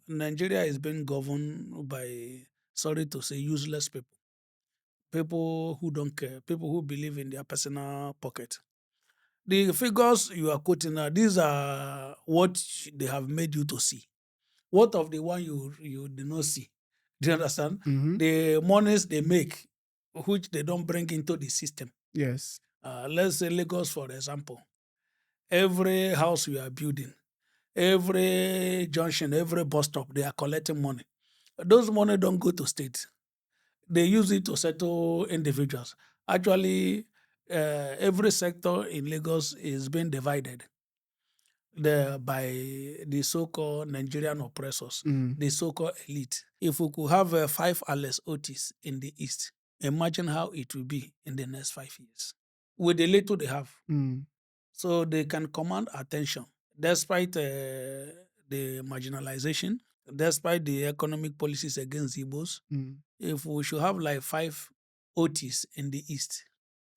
Nigeria is being governed by, sorry to say, useless people. People who don't care, people who believe in their personal pocket. The figures you are quoting now, these are what they have made you to see. What of the one you did not see? Do you understand? Mm-hmm. The monies they make, which they don't bring into the system. Yes. Let's say Lagos, for example. Every house we are building, every junction, every bus stop, they are collecting money. Those money don't go to state. They use it to settle individuals. Actually, every sector in Lagos is being divided by the so-called Nigerian oppressors, Mm. the so-called elite. If we could have five Alex Otis in the East, imagine how it will be in the next 5 years with the little they have. Mm. So they can command attention despite the marginalization, despite the economic policies against Igbos. Mm. If we should have like five Otis in the East,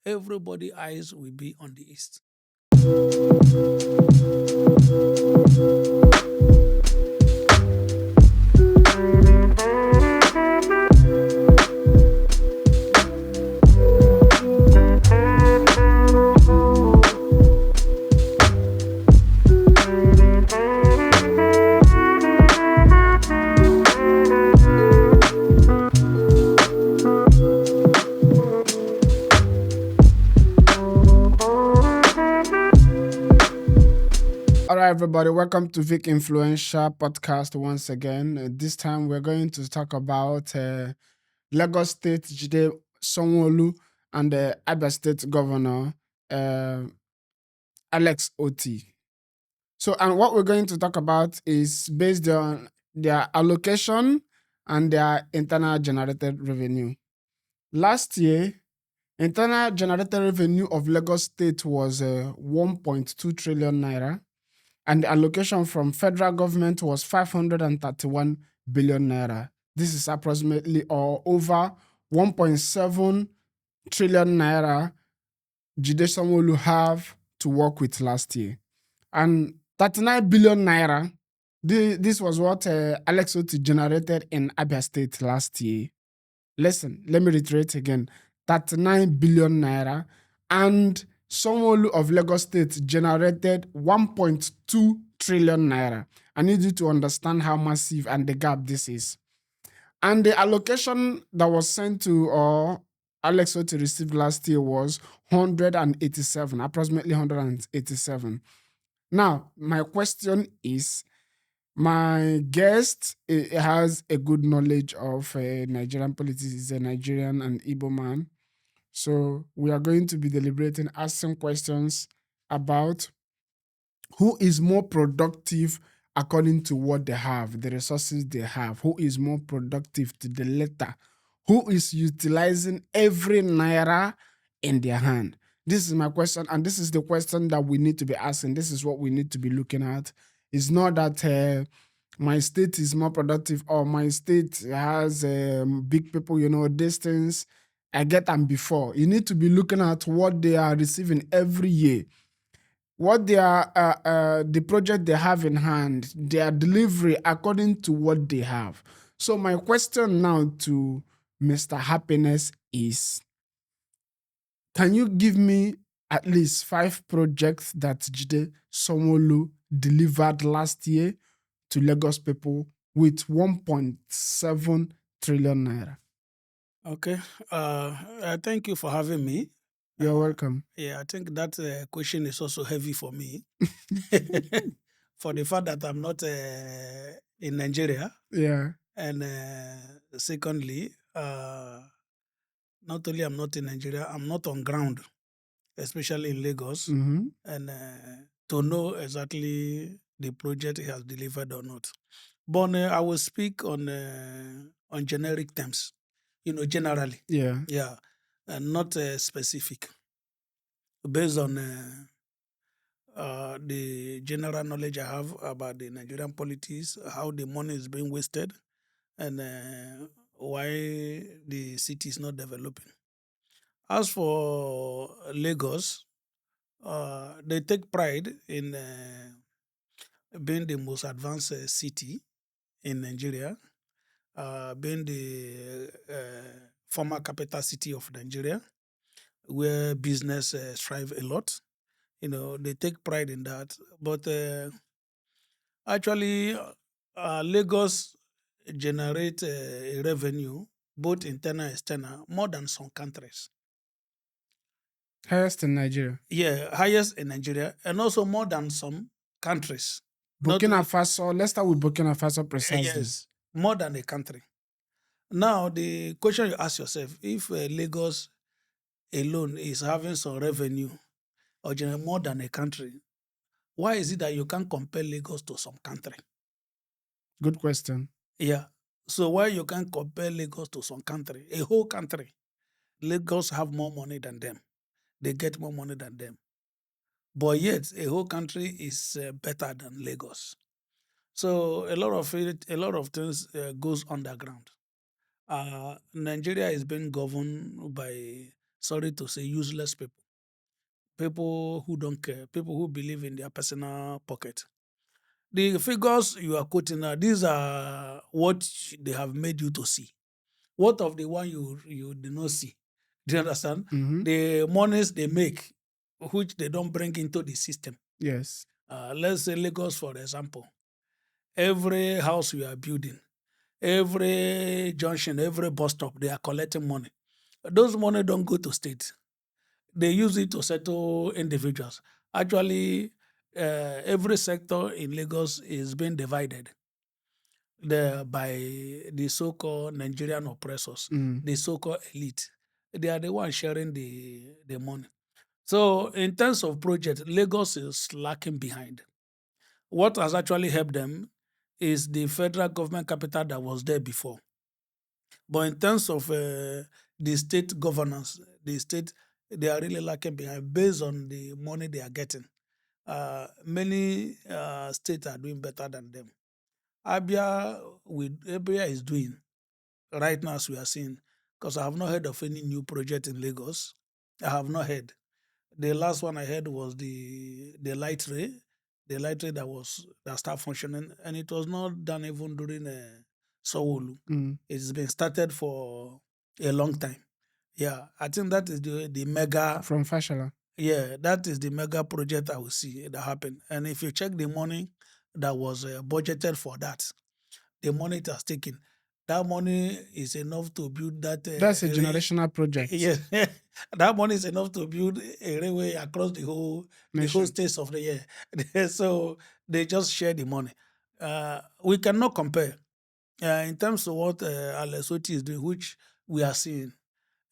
everybody eyes will be on the East. All right, everybody, welcome to Vic Influential Podcast once again. This time we're going to talk about Lagos State Jide Sanwo-Olu and the Abia State Governor uh, Alex Otti. So, and what we're going to talk about is based on their allocation and their internal generated revenue. Last year, internal generated revenue of Lagos State was 1.2 trillion naira, and the allocation from federal government was 531 billion naira. This is approximately or over 1.7 trillion naira Jide Sanwo-Olu have to work with last year. And 39 billion naira, this was what Alex Otti generated in Abia State last year. Listen, let me reiterate again. 39 billion naira, and Sanwo-Olu of Lagos State generated 1.2 trillion naira. I need you to understand how massive and the gap this is. And the allocation that was sent to or Alex Otti received last year was 187, approximately 187. Now, my question is, my guest has a good knowledge of Nigerian politics. He's a Nigerian and Igbo man. So we are going to be deliberating, asking questions about who is more productive according to what they have, the resources they have, who is more productive to the letter, who is utilizing every naira in their hand. This is my question, and this is the question that we need to be asking. This is what we need to be looking at. It's not that my state is more productive or my state has big people, distance. I get them before. You need to be looking at what they are receiving every year, what they are, the project they have in hand, their delivery according to what they have. So my question now to Mr. Happiness is, can you give me at least 5 projects that Jide Sanwo-Olu delivered last year to Lagos people with 1.7 trillion naira? Okay. Thank you for having me. You're welcome. Yeah, I think that question is also heavy for me for the fact that I'm not in Nigeria. Yeah. And secondly, not only I'm not in Nigeria, I'm not on ground, especially in Lagos, Mm-hmm. and to know exactly the project he has delivered or not. But I will speak on generic terms, generally. Yeah. Yeah, and not specific, based on the general knowledge I have about the Nigerian politics, how the money is being wasted, and why the city is not developing. As for Lagos, they take pride in being the most advanced city. in Nigeria, being the former capital city of Nigeria, where business thrive a lot. They take pride in that. But actually, Lagos generate a revenue, both internal and external, more than some countries. Highest in Nigeria. Yeah, highest in Nigeria, and also more than some countries. Not Burkina Faso. Let's start with Burkina Faso precisely. yes, more than a country. Now, the question you ask yourself: if Lagos alone is having some revenue or generate more than a country, why is it that you can't compare Lagos to some country? Good question. Yeah. So why you can't compare Lagos to some country, a whole country? Lagos have more money than them. They get more money than them. But yet, a whole country is better than Lagos. So a lot of things goes underground. Nigeria is being governed by, sorry to say, useless people. People who don't care. People who believe in their personal pocket. The figures you are quoting now, these are what they have made you to see. What of the one you did not see? Do you understand? Mm-hmm. The monies they make, which they don't bring into the system. Yes. Let's say Lagos, for example. Every house we are building, every junction, every bus stop, they are collecting money. Those money don't go to state. They use it to settle individuals. Actually, every sector in Lagos is being divided by the so-called Nigerian oppressors, Mm. the so-called elite. They are the ones sharing the money. So in terms of project, Lagos is lacking behind. What has actually helped them is the federal government capital that was there before. But in terms of the state governance, the state, they are really lacking behind based on the money they are getting. Many states are doing better than them. Abia is doing right now as we are seeing, because I have not heard of any new project in Lagos. I have not heard. The last one I heard was the light ray that started functioning, and it was not done even during Sanwo-Olu. Mm. It's been started for a long time. Yeah, I think that is the mega. From Fashola. Yeah, that is the mega project I will see that happen. And if you check the money that was budgeted for that, the money it has taken, that money is enough to build that. That's a generational project. Yes, that money is enough to build a railway across the whole Nation. states of the year. So they just share the money. We cannot compare in terms of what Alex Otti is doing, which we are seeing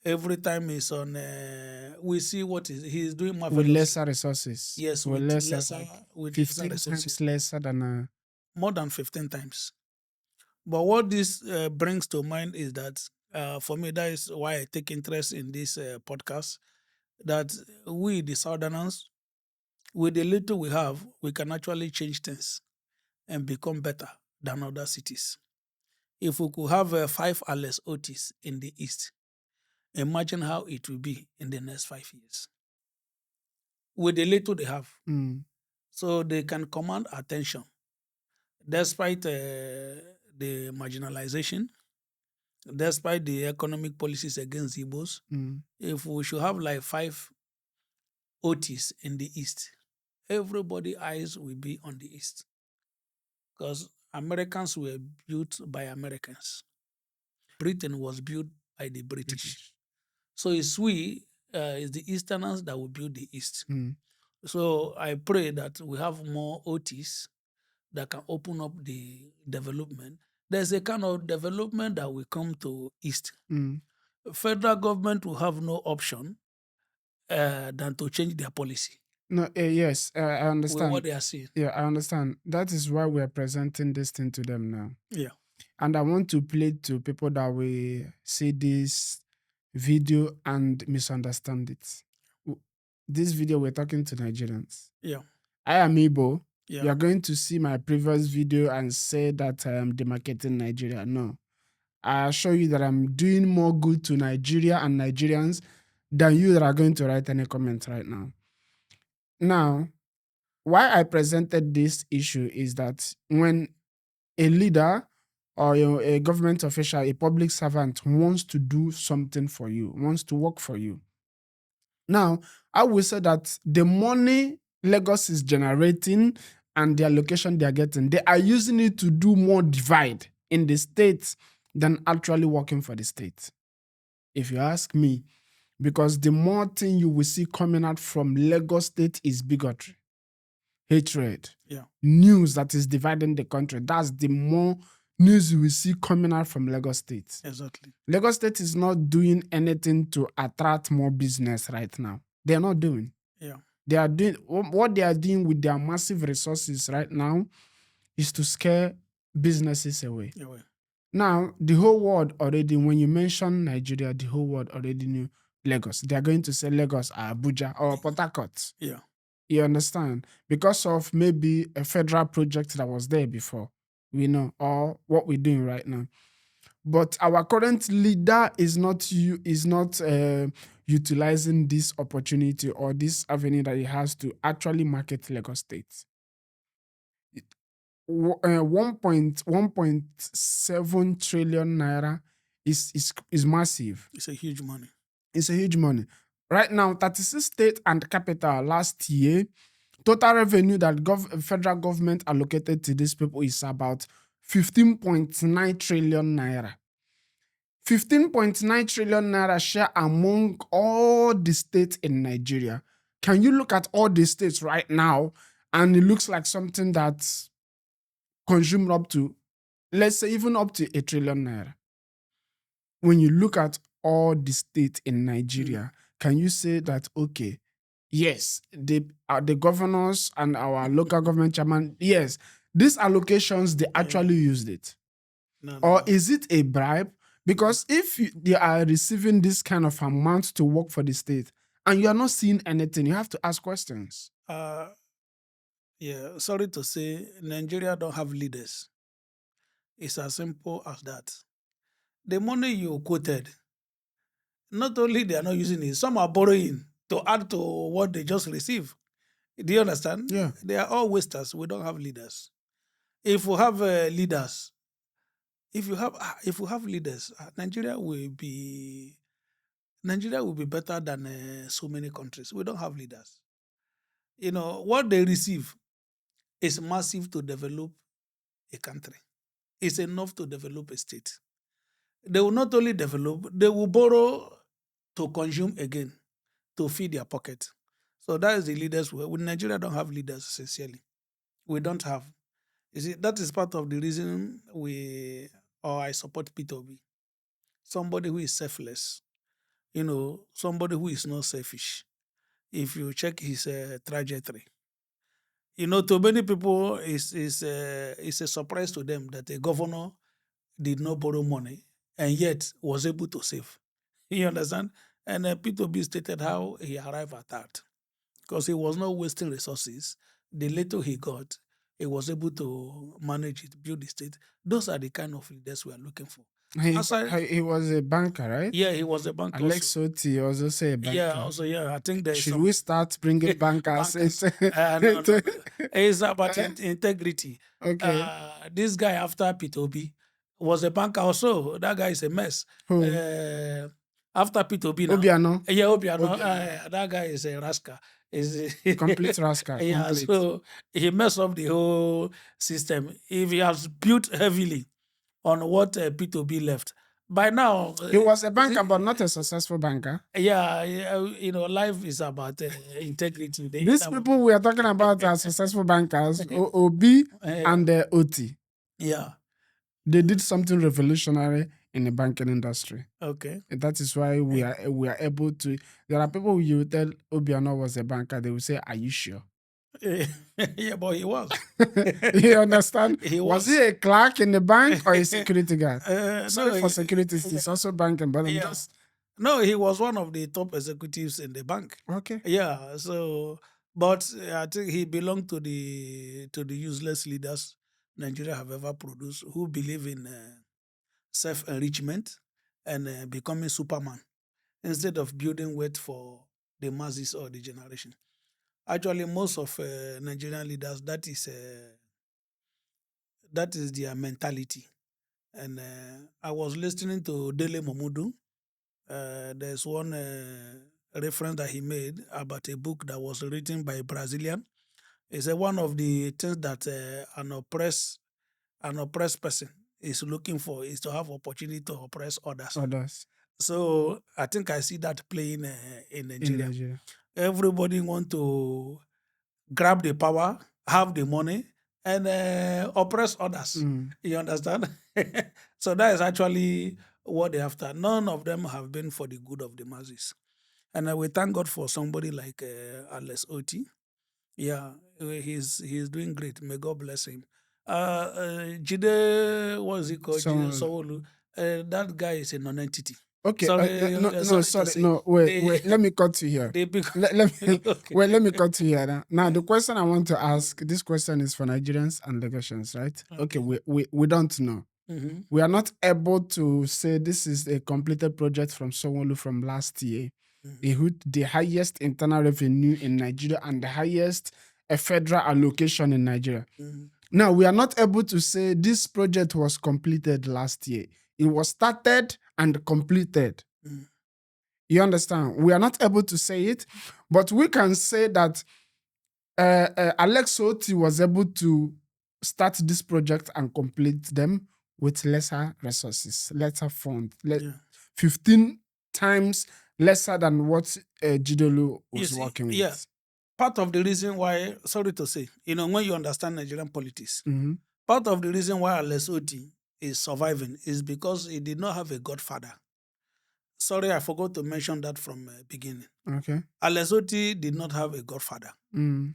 every time he's on. We see what he is doing With marvelously. lesser resources. Yes, With with lesser, lesser like with lesser 15 resources, times lesser than more than 15 times. But what this brings to mind is that for me, that is why I take interest in this podcast. That we, the Southerners, with the little we have, we can actually change things and become better than other cities. If we could have 5 Otis in the East, imagine how it will be in the next 5 years with the little they have. mm, So they can command attention despite the marginalization, despite the economic policies against Igbos. mm. If we should have like 5 Otis in the East, everybody eyes will be on the East because Americans were built by Americans. Britain was built by the British. British. So it's the Easterners that will build the East. Mm, So I pray that we have more Otis that can open up the development. There's a kind of development that will come to East. mm. Federal government will have no option than to change their policy No, yes, I with what understand. they are seeing. Yeah, I understand. That is why we're presenting this thing to them now. Yeah, And I want to play to people that will see this video and misunderstand it. This video, we're talking to Nigerians. yeah, I am Igbo. You yeah, are going to see my previous video and say that I am demarcating Nigeria. No. I assure you that I'm doing more good to Nigeria and Nigerians than you that are going to write any comment right now. Now, why I presented this issue is that when a leader or a government official, a public servant wants to do something for you, wants to work for you. Now, I will say that the money Lagos is generating and the allocation they are getting, they are using it to do more divide in the states than actually working for the state. If you ask me, because the more thing you will see coming out from Lagos State is bigotry, hatred, news that is dividing the country. That's the more news you will see coming out from Lagos State. Exactly. Lagos State is not doing anything to attract more business right now. They are not doing. Yeah. They are doing what they are doing with their massive resources right now is to scare businesses away. Now, the whole world already, when you mention Nigeria, the whole world already knew Lagos. They are going to say Lagos or Abuja or Port Harcourt. Yeah. You understand? Because of maybe a federal project that was there before, we know, or what we're doing right now. But our current leader is not utilizing this opportunity or this avenue that he has to actually market Lagos State. 1.7 trillion naira is massive. It's a huge money. It's a huge money. Right now, 36 state and capital last year, total revenue that federal government allocated to these people is about 15.9 trillion naira. 15.9 trillion naira share among all the states in Nigeria. Can you look at all the states right now and it looks like something that's consumed up to, let's say, even up to 1 trillion naira? When you look at all the states in Nigeria, can you say that, okay, yes, the governors and our local government chairman, yes, these allocations, they actually used it? Or is it a bribe? Because if they are receiving this kind of amount to work for the state and you are not seeing anything, you have to ask questions. Yeah, sorry to say, Nigeria don't have leaders. It's as simple as that. The money you quoted, not only they are not using it, some are borrowing to add to what they just received. Do you understand? Yeah. They are all wasters. We don't have leaders. If we have leaders, if you have leaders, Nigeria will be better than so many countries. We don't have leaders. You know what they receive is massive to develop a country. It's enough to develop a state. They will not only develop, they will borrow to consume again, to feed their pocket. So that is the leaders. We Nigeria don't have leaders, sincerely. We don't have. You see, that is part of the reason I support P2B. Somebody who is selfless, somebody who is not selfish. If you check his trajectory, to many people, it's a surprise to them that a governor did not borrow money and yet was able to save. You understand? And P2B stated how he arrived at that because he was not wasting resources. The little he got, he was able to manage it, build the state. Those are the kind of leaders we are looking for. He was a banker, right? Yeah, he was a banker. Alex Otti was also a banker. Yeah, I think there's Should we start bringing bankers? No. It's about integrity. Okay. This guy after P2B was a banker also. That guy is a mess. Who? After P2B now. Obiano. Yeah, Obiano. That guy is a rascal. Complete rascal. Yeah, complete. so he messed up the whole system. If he has built heavily on what P2B left, by now He was a banker, but not a successful banker. Yeah, life is about integrity. These people we are talking about are successful bankers, OB and Otti. Yeah. They did something revolutionary in the banking industry. Okay. That is why we are able to. There are people who you tell Obiano was a banker, they will say, "Are you sure?" Yeah, but he was. You understand? He was he a clerk in the bank or a security guard? Sorry no, for security, he's also banking, but yeah. No, he was one of the top executives in the bank. Okay. Yeah, so but I think he belonged to the useless leaders Nigeria have ever produced who believe in self-enrichment and becoming Superman instead of building wealth for the masses or the generation. Actually, most of Nigerian leaders, that is their mentality. and I was listening to Dele Momudu. There's one reference that he made about a book that was written by a Brazilian. He said one of the things that an oppressed person is looking for is to have opportunity to oppress others. Others So I think I see that playing in in Nigeria. Nigeria. Everybody want to grab the power, have the money, and oppress others. Mm. You understand? So that is actually what they after. None of them have been for the good of the masses. And we thank God for somebody like Alex Otti. Yeah, he's doing great. May God bless him. Jide, what is he called? Jide So Sanwo-Olu. That guy is a non-entity. okay, Sorry, no, no, sorry to sorry, say. no, wait, They, wait. Let me cut you here. they Let me okay. wait. Let me cut you here. Now, the question I want to Mm, ask. This question is for Nigerians and Lagosians, right? Okay, okay. we don't know. Mm-hmm. We are not able to say this is a completed project from Sanwo-Olu from last year. Mm-hmm. It hit the highest internal revenue in Nigeria and the highest federal allocation in Nigeria. Mm-hmm. Now, we are not able to say this project was completed last year. It was started and completed. Mm-hmm. You understand? We are not able to say it, but we can say that Alex Otti was able to start this project and complete them with lesser resources, lesser funds, Yeah. 15 times lesser than what Jidolu You was see, working yeah. with. Part of the reason why, sorry to say, when you understand Nigerian politics, Mhm. part of the reason why Alex Otti is surviving is because he did not have a godfather. Sorry, I forgot to mention that from beginning. Okay. Alex Otti did not have a godfather. Mm.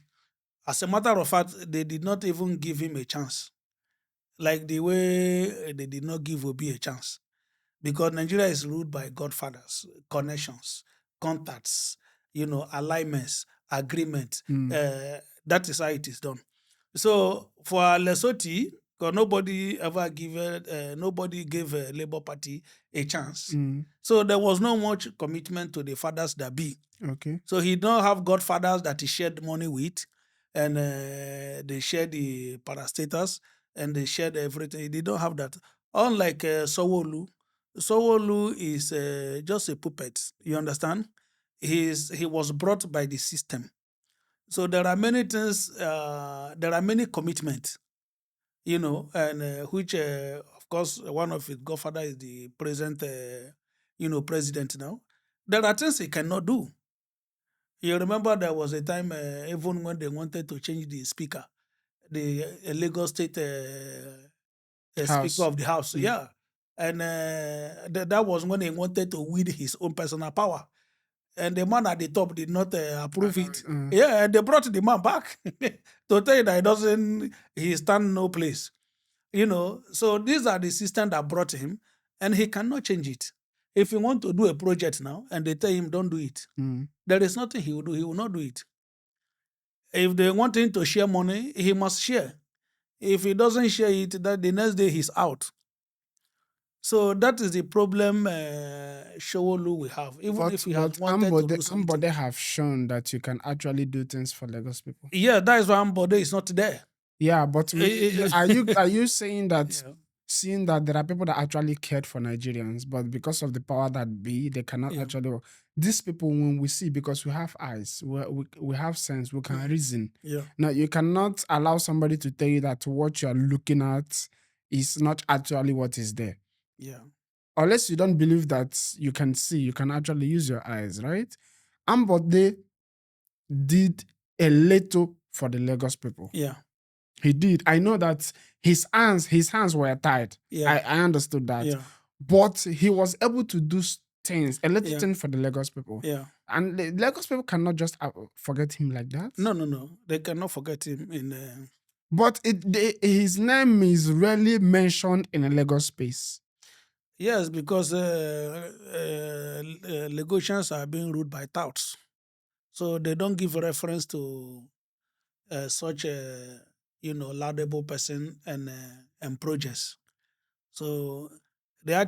As a matter of fact, they did not even give him a chance, like the way they did not give Obi a chance. Because Nigeria is ruled by godfathers, connections, contacts, alignments, agreement. Mm. That is how it is done. So for Lesotho, because nobody gave Labour Party a chance. Mm. So there was no much commitment to the fathers that be. Okay. So he don't have godfathers that he shared money with, and they shared the parastatals, and they shared everything. They don't have that. Unlike Sanwo-Olu, Sanwo-Olu is just a puppet. You understand? He was brought by the system. So there are many things. There are many commitments. And which, of course, one of his godfather is the present, president now. There are things he cannot do. You remember there was a time, even when they wanted to change the speaker, the Lagos State Speaker House. of the House, Mm. yeah. And that was when he wanted to wield his own personal power. And the man at the top did not approve it. Yeah, and they brought the man back to tell you that he stand no place. So these are the systems that brought him, and he cannot change it. If he want to do a project now, and they tell him don't do it, Mm. there is nothing he will do. He will not do it. If they want him to share money, he must share. If he doesn't share it, that the next day he's out. So that is the problem Showolu will have. Even if he has But wanted to do something. Ambode have shown that you can actually do things for Lagos people. Yeah, that is why Ambode is not there. Yeah, but are you saying that Yeah. seeing that there are people that actually cared for Nigerians, but because of the power that be, they cannot Yeah. actually work. These people, when we see, because we have eyes, we have sense, we can reason. Yeah. Now, you cannot allow somebody to tell you that what you are looking at is not actually what is there. Yeah. Unless you don't believe that you can see, you can actually use your eyes, right? Ambode did a little for the Lagos people. Yeah. He did. I know that his hands were tied. Yeah. I understood that. Yeah. But he was able to do things, a little Yeah. thing for the Lagos people. Yeah. And the Lagos people cannot just forget him like that. No. They cannot forget him But his name is rarely mentioned in a Lagos space. Yes, because Lagosians are being ruled by touts. So they don't give reference to such a laudable person and projects. So they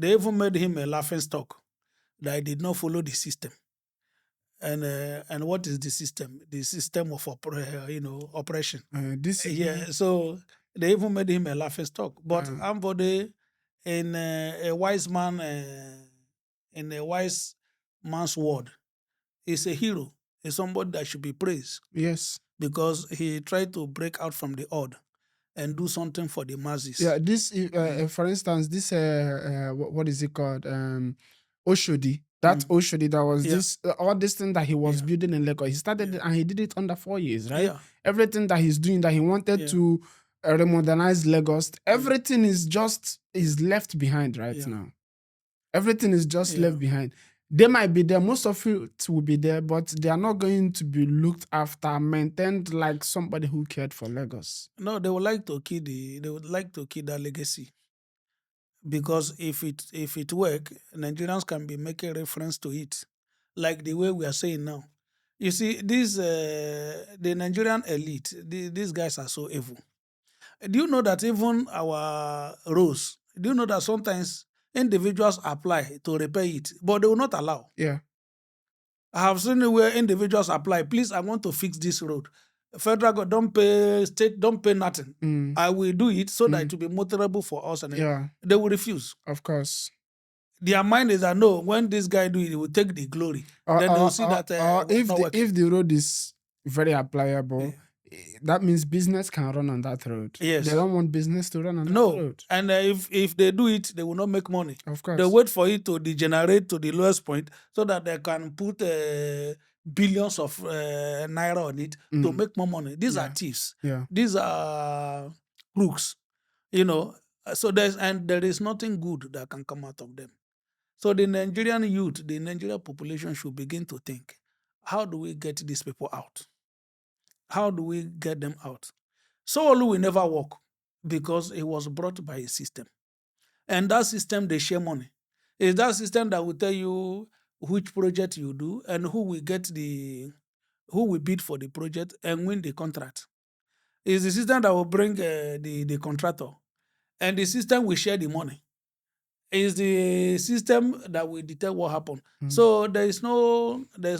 even made him a laughing stock that he did not follow the system. And what is the system? The system of oppression. This Yeah. So They even made him a laughing stock. But Yeah. Ambode, in a wise man, in a wise man's word, is a hero. Is somebody that should be praised Yes. because he tried to break out from the odd and do something for the Yeah. masses. This, for instance, this what is it called? Oshodi. That Mm. Oshodi, that was Yeah, this all this thing that he was yeah, building in Lagos. He started yeah, it and he did it under 4 years, right? yeah, Everything that he's doing, that he wanted yeah, to remodernize Lagos, mm, everything is just yeah, is left behind right yeah, now. Everything is just yeah. left behind. They might be there, most of it will be there, but they are not going to be looked after, maintained like somebody who cared for Lagos. No, they would like to kill they would like to kill that legacy because if it work, Nigerians can be making reference to it, like the way we are saying now. You see, the Nigerian elite, these guys are so evil. Do you know that even our roads? Do you know that sometimes individuals apply to repair it, but they will not allow? Yeah. I have seen it where individuals apply. Please, I want to fix this road. Federal government don't pay, state don't pay nothing. Mm, I will do it so that mm, it will be motorable for us, and yeah, they will refuse. of course. Their mind is that no, when this guy do it, he will take the glory. Then they will see that Or we are not working. if the road is very applicable, Yeah. that means business can run on that road. They Yes. don't want business to run on that No, road. and if they do it, they will not make money. Of They course. wait for it to degenerate to the lowest point so that they can put billions of naira on it to Mm, make more money. These are yeah. thieves. Yeah. These are crooks. So there is nothing good that can come out of them. So the Nigerian youth, the Nigerian population should begin to think, how do we get these people out? How do we get them out? Sanwo-Olu will never work because he was brought by a system. And that system, they share money. It's that system that will tell you which project you do and who will bid for the project and win the contract. It's the system that will bring the contractor. And the system will share the money. It's the system that will detect what happened. Mm. So there is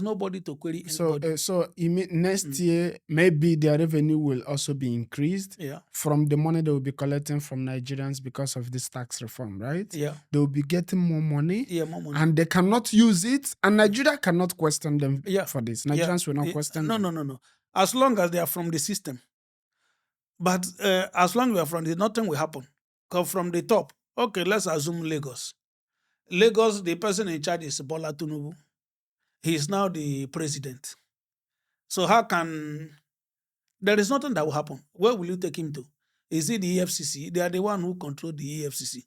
nobody to query anybody. So you mean next Mm. year maybe their revenue will also be increased Yeah. from the money they will be collecting from Nigerians because of this tax reform, right? Yeah. They will be getting more money. Yeah, more money. And they cannot use it, and Nigeria cannot question them Yeah. for this. Yeah. Nigerians will not question them. No. As long as they are from the system. But as long as we are from the, nothing will happen. Because from the top, okay, let's assume Lagos. Lagos, the person in charge is Bola Tinubu. He is now the president. So how can there is nothing that will happen? Where will you take him to? Is it the EFCC? They are the one who control the EFCC.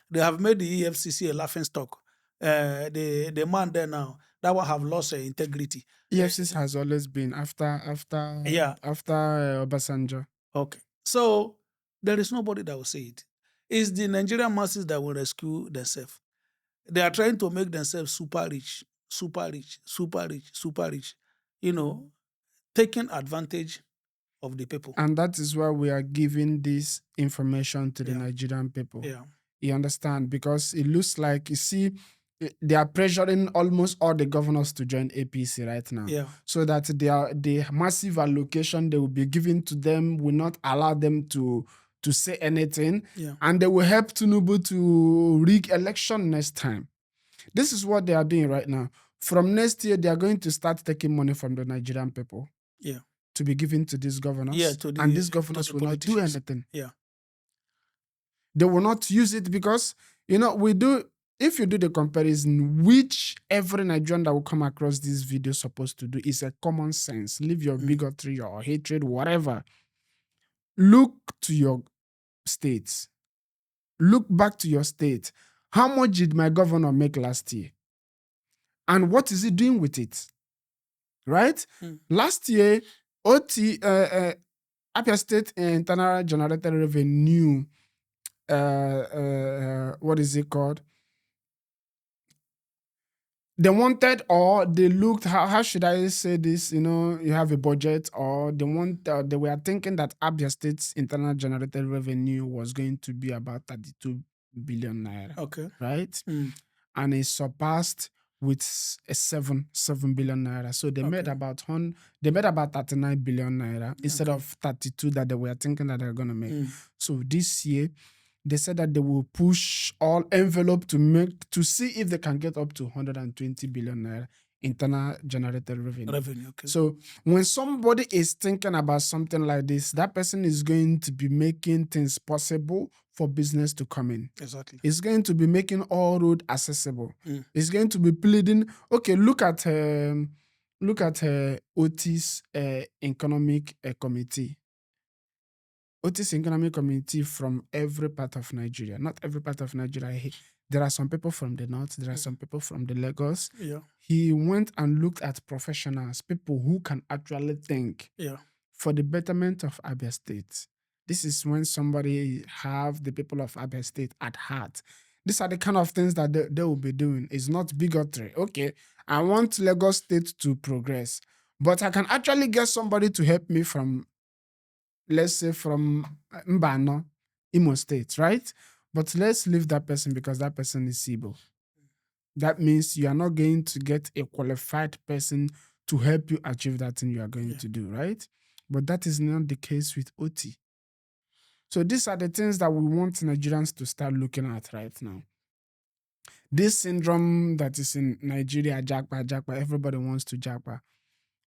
They have made the EFCC a laughing stock. The man there now, that one have lost integrity. EFCC has always been after Yeah. Obasanjo. Okay. So there is nobody that will say it. It's the Nigerian masses that will rescue themselves. They are trying to make themselves super rich, super rich, super rich, super rich. Taking advantage of the people. And that is why we are giving this information to the Yeah. Nigerian people. Yeah. You understand? Because it looks like, you see, they are pressuring almost all the governors to join APC right now. Yeah. So that the massive allocation they will be giving to them will not allow them to say anything. Yeah. And they will help Tinubu to rig election next time. This is what they are doing right now. From next year, they are going to start taking money from the Nigerian people. Yeah. To be given to these governors. Yeah, and these governors will not do politicians. anything. Yeah. They will not use it because, if you do the comparison, which every Nigerian that will come across this video is supposed to do is a common sense. Leave your bigotry or hatred, whatever. Look to your states. Look back to your state. How much did my governor make last year? And what is he doing with it? Right? Last year, Otti, Abia State internal generated revenue, what is it called? They wanted, or they looked, how should I say this? You have a budget, or they were thinking that Abia State's internal generated revenue was going to be about 32 billion naira. Okay. Right? Mm. And it surpassed with a 7 billion naira. So they made Okay. about 39 billion naira instead Okay. of 32 that they were thinking that they're gonna make. Mm. So this year they said that they will push all envelope to see if they can get up to 120 billion naira internal generated revenue. Okay. So when somebody is thinking about something like this, that person is going to be making things possible for business to come in. Exactly. It's going to be making all road accessible. Mm. It's going to be pleading. Okay, look at Otti's economic committee. Otis Economic Committee from every part of Nigeria. Not every part of Nigeria. There are some people from the north. There are some people from the Lagos. Yeah. He went and looked at professionals, people who can actually think Yeah. for the betterment of Abia State. This is when somebody have the people of Abia State at heart. These are the kind of things that they will be doing. It's not bigotry. Okay, I want Lagos State to progress, but I can actually get somebody to help me from, let's say, from Mbano, Imo State, right? But let's leave that person because that person is Sibo. That means you are not going to get a qualified person to help you achieve that thing you are going to do, right? But that is not the case with Otti. So these are the things that we want Nigerians to start looking at right now. This syndrome that is in Nigeria, Japa, everybody wants to Japa.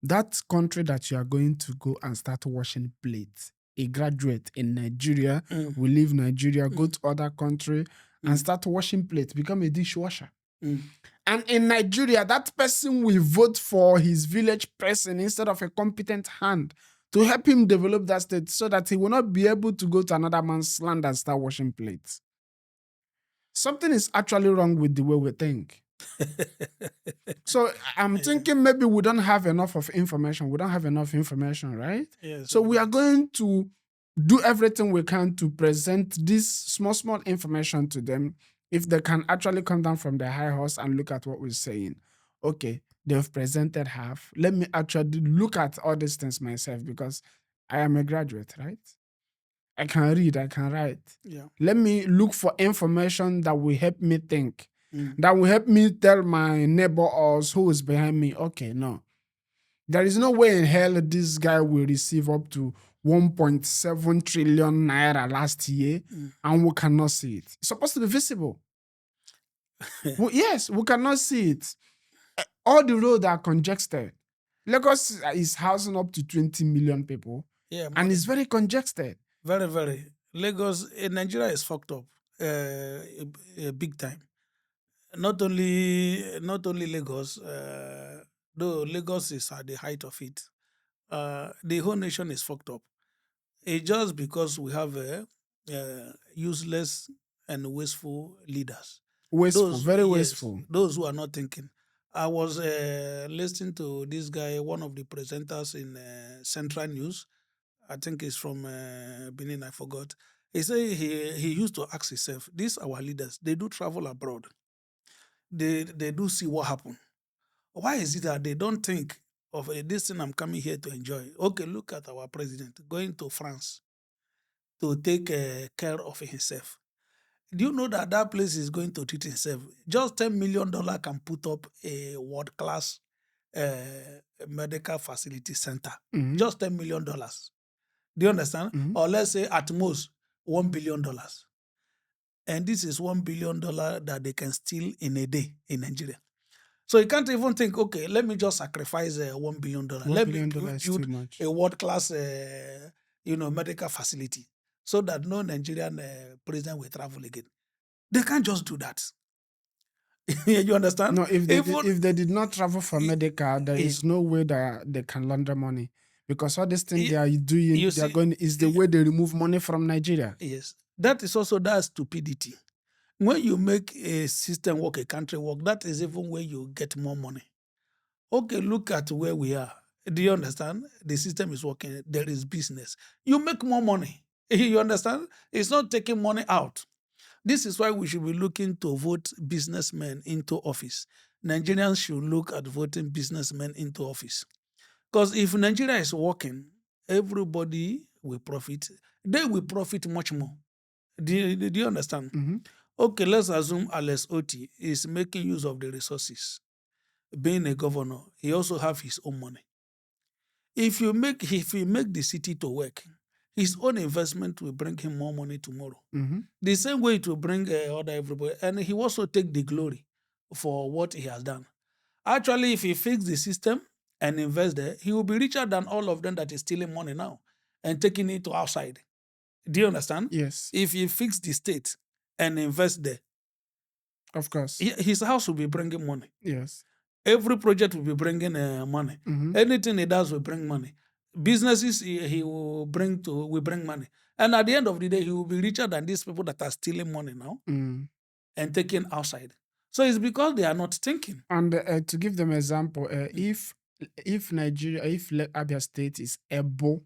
That country that you are going to go and start washing plates, a graduate in Nigeria will leave Nigeria, go to other country and start washing plates, become a dishwasher. And in Nigeria, that person will vote for his village person instead of a competent hand to help him develop that state so that he will not be able to go to another man's land and start washing plates. Something is actually wrong with the way we think. So I'm thinking maybe we don't have enough of information. We don't have enough information, right? Yes. So we are going to do everything we can to present this small information to them. If they can actually come down from their high horse and look at what we're saying. Okay, they've presented half. Let me actually look at all these things myself because I am a graduate, right? I can read, I can write. Yeah. Let me look for information that will help me think, that will help me tell my neighbor or who is behind me, okay, no. There is no way in hell this guy will receive up to 1.7 trillion naira last year and we cannot see it. It's supposed to be visible. Yes, we cannot see it. All the roads are congested. Lagos is housing up to 20 million people. Yeah. And it's very congested. Very, very. Lagos, Nigeria is fucked up, big time. Not only Lagos, though Lagos is at the height of it. The whole nation is fucked up. It's just because we have useless and wasteful leaders. Wasteful, very wasteful. Those who are not thinking. I was listening to this guy, one of the presenters in Central News. I think he's from Benin, I forgot. He said he used to ask himself, these our leaders, they do travel abroad. They do see what happened. Why is it that they don't think of this thing I'm coming here to enjoy? Okay, look at our president going to France to take care of himself. Do you know that that place is going to treat himself? Just $10 million can put up a world-class medical facility center. Just $10 million. Do you understand? Or let's say at most $1 billion. And this is $1 billion that they can steal in a day in Nigeria. So you can't even think, okay, let me just sacrifice $1 billion. Let me build a world-class medical facility so that no Nigerian president will travel again. They can't just do that. You understand? No, if they did not travel for medical, there is no way that they can launder money. Because all these things they are doing, is the way they remove money from Nigeria. Yes. That is also that stupidity. When you make a system work, a country work, that is even where you get more money. Okay, look at where we are. Do you understand? The system is working. There is business. You make more money. You understand? It's not taking money out. This is why we should be looking to vote businessmen into office. Nigerians should look at voting businessmen into office. Because if Nigeria is working, everybody will profit. They will profit much more. Do you understand? Okay, let's assume Alex Otti is making use of the resources. being a governor, he also have his own money. If you make the city to work, his own investment will bring him more money tomorrow. Mm-hmm. The same way it will bring other everybody, and he also take the glory for what he has done. Actually, if he fix the system and invest there, he will be richer than all of them that is stealing money now and taking it to outside. Do you understand? Yes, If he fix the state and invest there, of course. his house will be bringing money. Yes. Every project will be bringing money. Mm-hmm. Anything he does will bring money. Businesses he will bring money. And at the end of the day, he will be richer than these people that are stealing money now Mm. and taking outside. So it's because they are not thinking. And to give them example, if Nigeria, if Abia State is able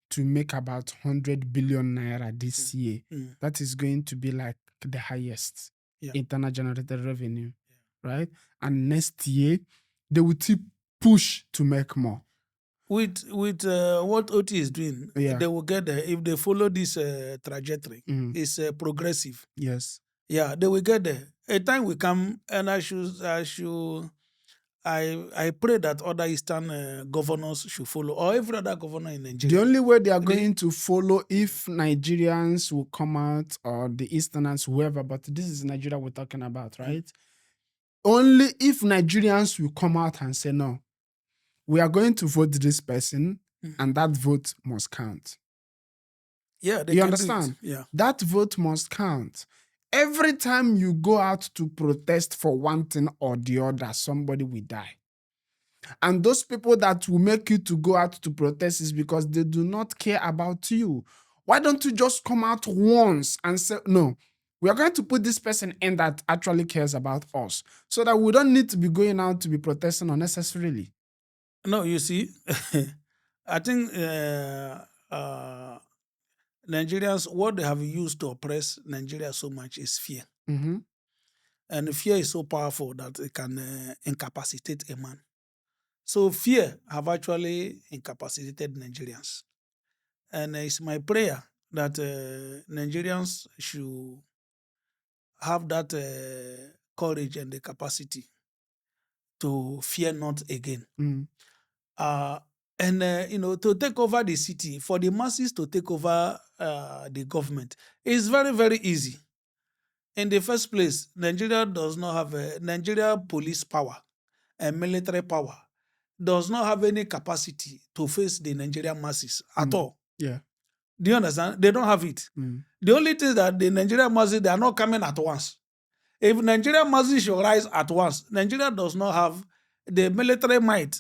to make about 100 billion naira this year, that is going to be like the highest internal generated revenue, right? And next year, they will keep push to make more. With what Otti is doing, Yeah. they will get there if they follow this trajectory. It's progressive. Yes. Yeah, they will get there. A time will come, and I pray that other Eastern governors should follow, or every other governor in Nigeria. The only way they are going to follow if Nigerians will come out, or the Easterners, whoever, but this is Nigeria we're talking about, right? Only if Nigerians will come out and say, no, we are going to vote this person, and that vote must count. Yeah, you understand? Yeah. That vote must count. Every time you go out to protest for one thing or the other, somebody will die. And those people that will make you to go out to protest is because they do not care about you. Why don't you just come out once and say, no, we are going to put this person in that actually cares about us, so that we don't need to be going out to be protesting unnecessarily? No, you see, I think Nigerians, what they have used to oppress Nigeria so much is fear. Mm-hmm. And fear is so powerful that it can incapacitate a man. So fear have actually incapacitated Nigerians. And it's my prayer that Nigerians should have that courage and the capacity to fear not again. To take over the city, for the masses to take over the government is very, very easy. In the first place, Nigeria does not have Nigeria police power and military power does not have any capacity to face the Nigerian masses at all. Yeah. Do you understand? They don't have it. The only thing is that the Nigerian masses, they are not coming at once. If Nigerian masses should rise at once, Nigeria does not have the military might,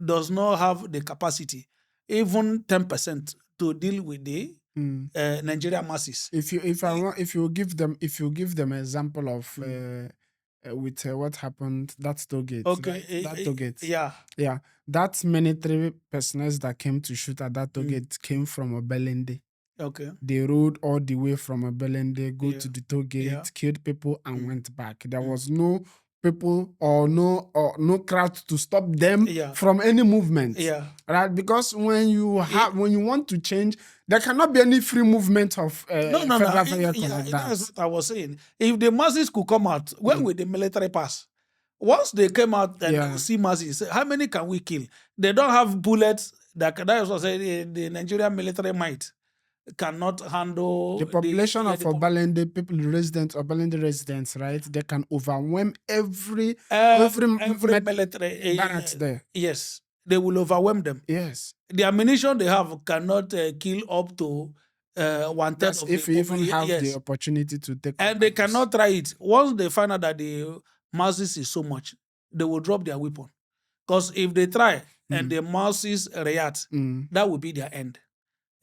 does not have the capacity, even 10%, to deal with the Nigerian masses. If you give them an example of with what happened, that toll gate. Okay, right? That toll gate. Yeah. That military personnel that came to shoot at that toll gate came from Obelende. Okay. They rode all the way from Obelende, go to the toll gate, killed people, and went back. There was no people or no crowd to stop them from any movement. Yeah. Right? Because when you want to change, there cannot be any free movement of federal vehicle like that. That's what I was saying. If the masses could come out, when will the military pass? Once they came out and see masses, how many can we kill? They don't have bullets. That is what I say, the Nigerian military might cannot handle the population of Obalende residents, right? They can overwhelm every military barracks there. Yes, they will overwhelm them. Yes, the ammunition they have cannot kill up to 1/3 of if you even have the opportunity to take. And they cannot try it. Once they find out that the masses is so much, they will drop their weapon. Because if they try and the masses react, that will be their end.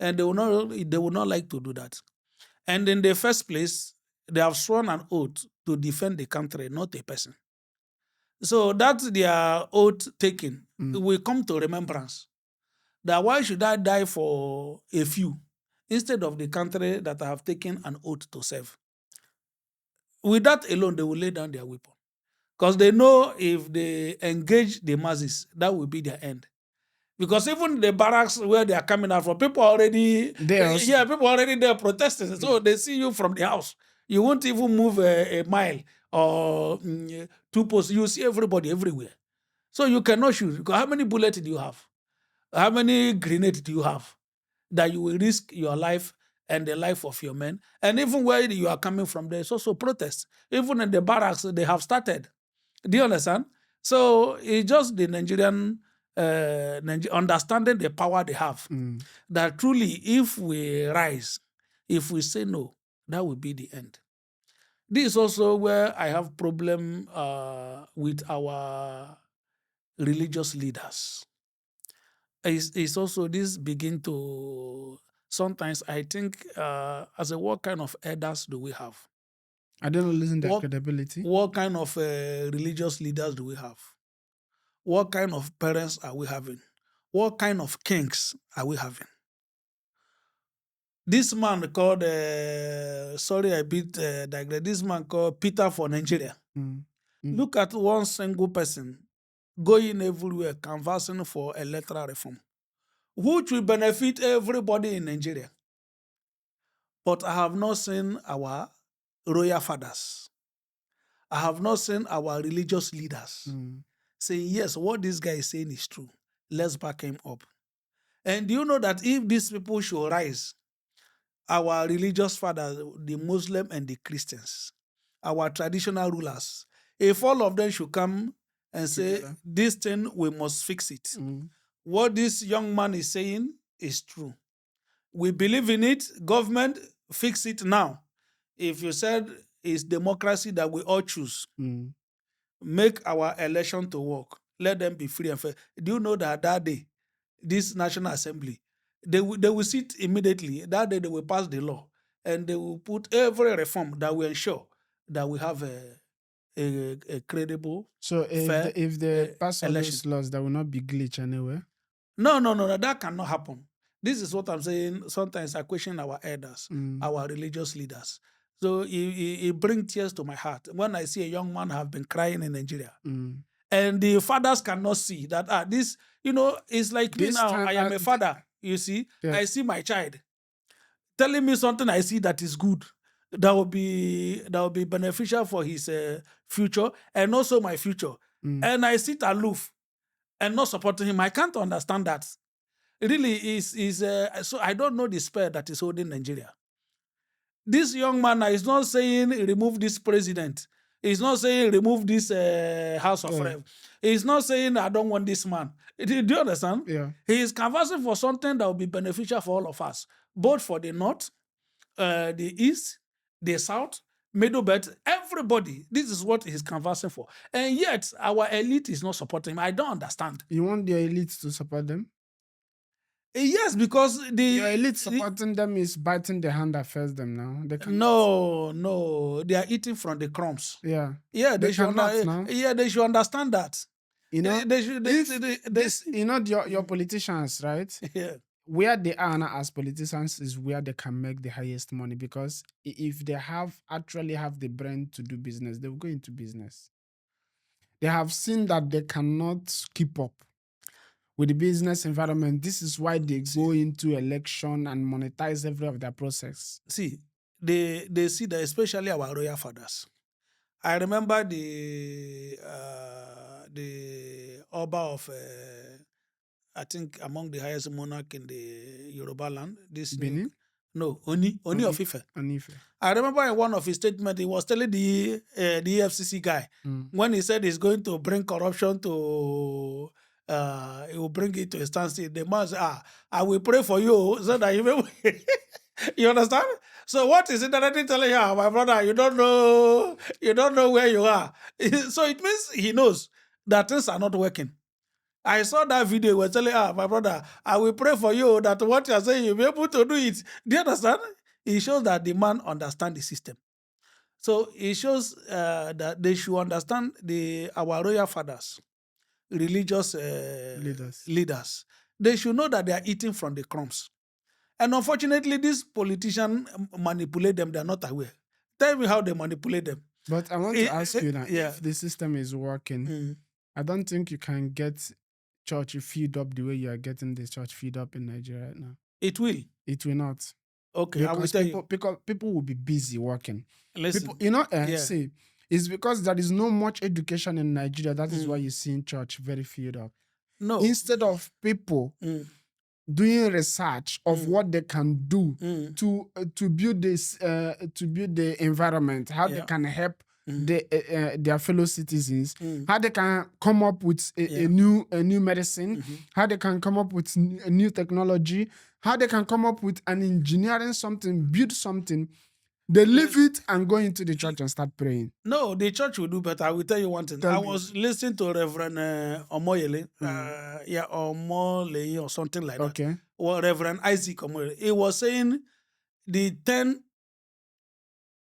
And they will not like to do that. And in the first place, they have sworn an oath to defend the country, not a person. So that's their oath taking. will come to remembrance. That why should I die for a few instead of the country that I have taken an oath to serve? With that alone, they will lay down their weapon. Because they know if they engage the masses, that will be their end. Because even the barracks where they are coming out from, people are already there. Yeah, people are already there protesting. So they see you from the house. You won't even move a mile or 2 posts. You see everybody everywhere. So you cannot shoot. Because how many bullets do you have? How many grenades do you have that you will risk your life and the life of your men? And even where you are coming from, there's also protest. Even in the barracks, they have started. Do you understand? So it's just the Nigerian understanding the power they have. That truly, if we rise, if we say no, that will be the end. This is also where I have problem with our religious leaders. It's also this begin to sometimes I think as a what kind of elders do we have? I don't losing their What credibility. what kind of religious leaders do we have? What kind of parents are we having? What kind of kings are we having? This man called sorry I bit digress. This man called Peter for Nigeria. Look at one single person going everywhere canvassing for electoral reform, which will benefit everybody in Nigeria. But I have not seen our royal fathers. I have not seen our religious leaders saying, yes, what this guy is saying is true. Let's back him up. And do you know that if these people should rise, our religious fathers, the Muslim and the Christians, our traditional rulers, if all of them should come and say, this thing, we must fix it. What this young man is saying is true. We believe in it. Government, fix it now. If you said it's democracy that we all choose, make our election to work. Let them be free and fair. Do you know that that day, this National Assembly, they will sit immediately. That day they will pass the law and they will put every reform that will ensure that we have a credible, So fair if they pass all election. those laws, there will not be glitch anywhere. No, that cannot happen. This is what I'm saying. Sometimes I question our elders, our religious leaders. So it brings tears to my heart when I see a young man have been crying in Nigeria. And the fathers cannot see that, this, it's like me This now. time I am a father, you see. Yeah. I see my child telling me something I see that is good, that will be beneficial for his future and also my future. And I sit aloof and not supporting him. I can't understand that. Really is so I don't know the spell that is holding Nigeria. This young man is not saying remove this president. He's not saying remove this House of Rep. He's not saying I don't want this man. Do you understand? Yeah. He is canvassing for something that will be beneficial for all of us, both for the north, the east, the south, middle belt, everybody. This is what he's canvassing for. And yet our elite is not supporting him. I don't understand. You want the elite to support them? Yes, because Your elite supporting them is biting the hand that feeds them now. They can no, they are eating from the crumbs. Yeah. They should now. Yeah, they should understand that. You know, They should. your politicians, right? Yeah. Where they are now as politicians is where they can make the highest money, because if they actually have the brain to do business, they will go into business. They have seen that they cannot keep up with the business environment. This is why they go into election and monetize every of their process. See, they see that, especially our royal fathers. I remember the Oba of I think among the highest monarch in the Yoruba land. This Benin? Oni of Ife. Onife. I remember in one of his statements, he was telling the EFCC guy when he said he's going to bring corruption to, he will bring it to a standstill. The man said, I will pray for you so that you will. You understand? So what is it that I didn't tell you? My brother, you don't know where you are. So it means he knows that things are not working. I saw that video. We're telling, my brother, I will pray for you that what you're saying, you'll be able to do it. Do you understand? It shows that the man understands the system. So it shows that they should understand our royal fathers, religious leaders. They should know that they are eating from the crumbs. And unfortunately, these politicians manipulate them. They are not aware. Tell me how they manipulate them. But I want to ask you now, if the system is working, I don't think you can get church filled up the way you are getting the church filled up in Nigeria right now. It will. It will not. Okay, because I will tell you. Because people will be busy working. Listen. People, see, It's because there is no much education in Nigeria. That is why you're seeing church very filled up. No. Instead of people doing research of what they can do to build this to build the environment, how they can help their fellow citizens, how they can come up with a new medicine, how they can come up with a new technology, how they can come up with an engineering something, build something. They leave it and go into the church and start praying. No, the church will do better. I will tell you one thing. I was listening to Reverend Omoyele, Omole or something like that. Okay. Or Reverend Isaac Omoyele. He was saying the 10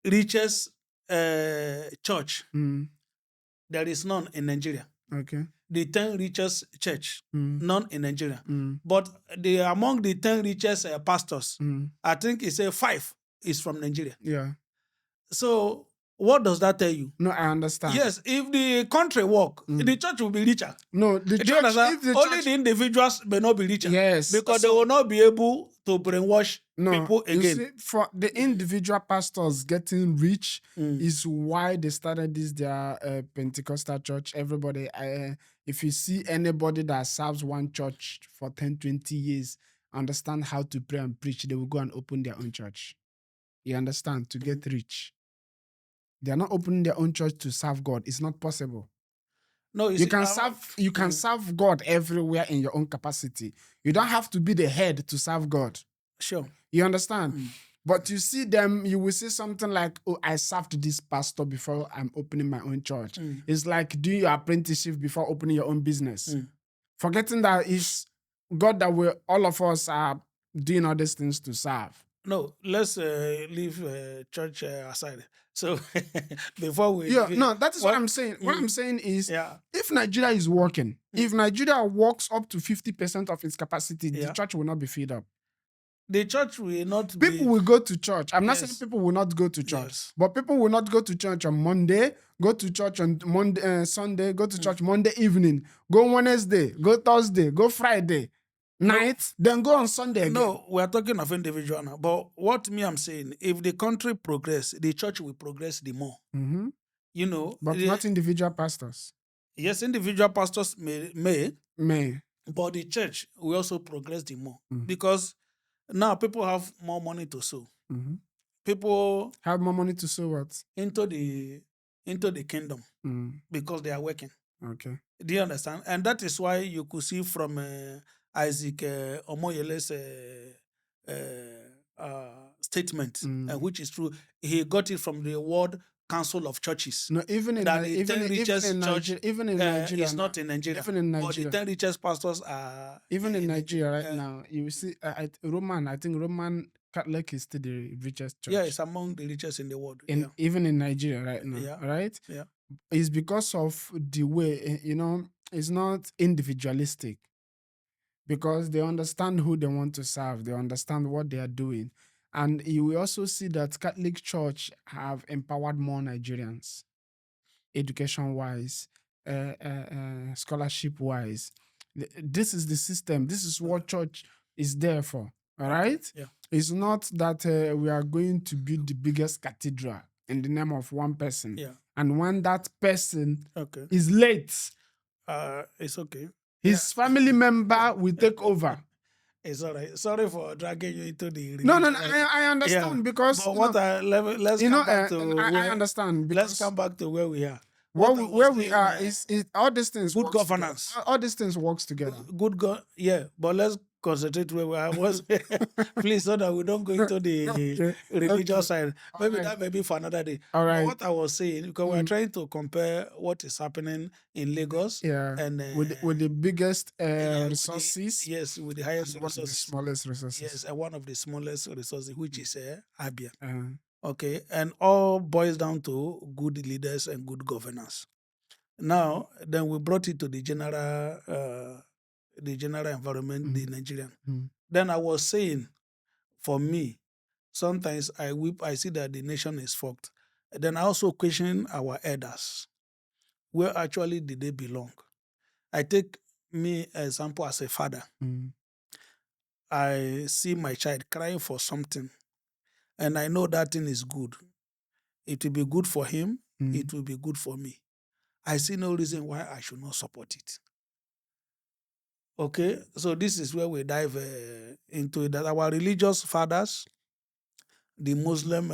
richest church, there is none in Nigeria. Okay. The 10 richest church, none in Nigeria. But among the 10 richest pastors, I think he said 5 is from Nigeria. Yeah. So what does that tell you? No, I understand. Yes, if the country work, the church will be richer. No, the church, if the only church, the individuals may not be richer. yes, Because they will not be able to brainwash people again. You see, for the individual pastors getting rich is why they started this their Pentecostal church. Everybody, if you see anybody that serves one church for 10, 20 years, understand how to pray and preach, they will go and open their own church. You understand? To get rich. They are not opening their own church to serve God. It's not possible. No, you can serve God everywhere in your own capacity. You don't have to be the head to serve God. Sure. You understand? But you see them, you will see something like, oh, I served this pastor before I'm opening my own church. It's like doing your apprenticeship before opening your own business. Forgetting that it's God that all of us are doing all these things to serve. No, let's leave church aside. So before we... that is what I'm saying. What I'm saying is, if Nigeria is working, if Nigeria works up to 50% of its capacity, the church will not be filled up. The church will not People will go to church. I'm not saying people will not go to church, but people will not go to church on Monday, go to church on Monday, Sunday, go to church Monday evening, go Wednesday, go Thursday, go Friday night, then go on Sunday again. No, we're talking of individual now. But what I'm saying, if the country progress, the church will progress the more. You know. But not individual pastors. Yes, individual pastors may. But the church will also progress the more. Because now people have more money to sow. People have more money to sow what? Into the kingdom. Because they are working. Okay. Do you understand? And that is why you could see from Isaac Omoyele's statement, which is true. He got it from the World Council of Churches. No, even in Nigeria, it's not in Nigeria. Even in Nigeria, but the 10 richest pastors are even in Nigeria right now. You see, I think Roman Catholic is still the richest church. Yeah, it's among the richest in the world. Even in Nigeria right now, right? Yeah, it's because of the way it's not individualistic. Because they understand who they want to serve, they understand what they are doing. And you will also see that Catholic Church have empowered more Nigerians, education-wise, scholarship-wise. This is the system. This is what church is there for, all right? Yeah. It's not that we are going to build the biggest cathedral in the name of one person. Yeah. And when that person is late, it's okay. His family member will take over. It's all right. Sorry for dragging you into the... No, I understand because... But let's come back to... I understand because... Let's come back to where we are. Where we are is all these things... Good governance. All these things works together. But let's concentrate where we are. Please, so that we don't go into the religious side. Maybe that may be for another day. All right. But what I was saying, because we're trying to compare what is happening in Lagos and with the biggest resources. With the highest resources. One of the smallest resources. Yes, and one of the smallest resources, which is Abia. Okay, and all boils down to good leaders and good governance. Now, then we brought it to the general environment, the Nigerian. Then I was saying, for me, sometimes I weep, I see that the nation is fucked. Then I also question our elders. Where actually did they belong? I take me as example as a father. I see my child crying for something, and I know that thing is good. It will be good for him, it will be good for me. I see no reason why I should not support it. Okay, so this is where we dive into it, that our religious fathers, the Muslim